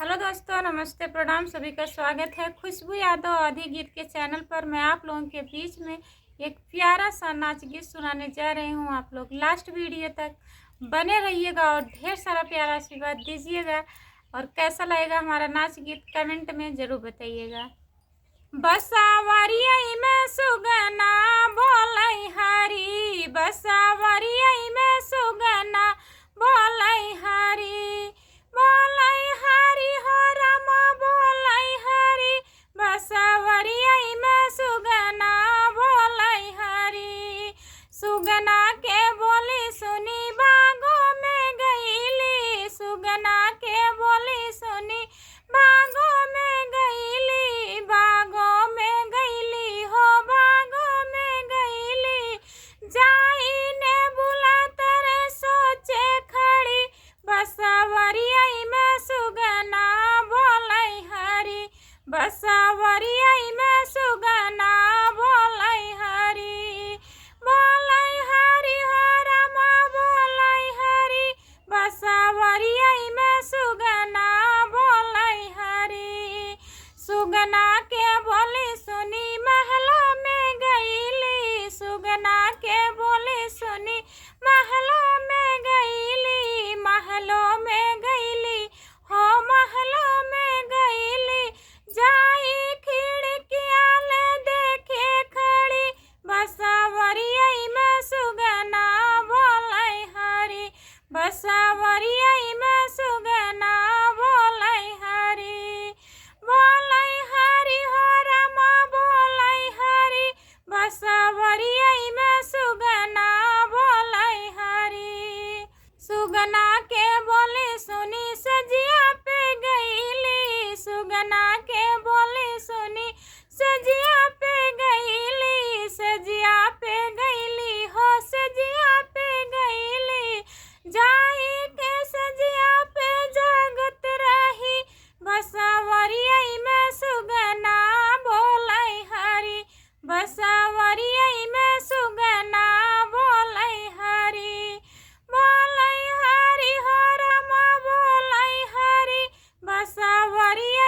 Hello दोस्तों, नमस्ते, प्रणाम। सभी का स्वागत है खुशबू यादव आदि गीत के चैनल पर। मैं आप लोगों के बीच में एक प्यारा सा नाच गीत सुनाने जा रही हूँ। आप लोग लास्ट वीडियो तक बने रहिएगा और ढेर सारा प्यारा आशीर्वाद दीजिएगा। और कैसा लगेगा हमारा नाच गीत कमेंट में ज़रूर बताइएगा। बसावरिया में सुगना बोलै हरी, बसावरिया में सुगना बोलै हरी, बोलै हरी हो रामा बोलै हरी, बसावरिया में सुगना बोलै हरी। सुगना के बोली सुनी बागों में गईली, सुगना के बोली सुनी बागों में गईली, बागों में गईली हो बागों में गईली। जाई ने बुला तरे सोचे खड़ी, बसावरिया में सुगना बोलै हरी, बसावरिया में सुगना बोलै हरी, बोलै हरी हो रामा बोलै हरी, बसावरिया में सुगना बोलै हरी। सुगना के बोली सुनी महलों में गईली, सुगना के बोली सुनी महलों में गईली, महलों में गईली हो महलों में गईली। जाई खिड़किया ले देखे खड़ी, बसावरिया में सुगना बोलै हरी, बसावरिया में सुगना बोलै हरी, बोलै हरी हो रामा बोलै हरी, बसावरिया में सुगना बोलै हरी। सुगना के बोली सुनी सजिया पे गईली, सुगना के बोली सुनी सजिया पे गईली, सजिया पे गईली हो सजिया पे गईली। जाई के सजिया पे जागत रही, बसावरिया में सुगना बोलै हरी, बसावरिया में सुगना बोलै हरी, बोलै हरी हो रामा बोलै हरी, बसावरिया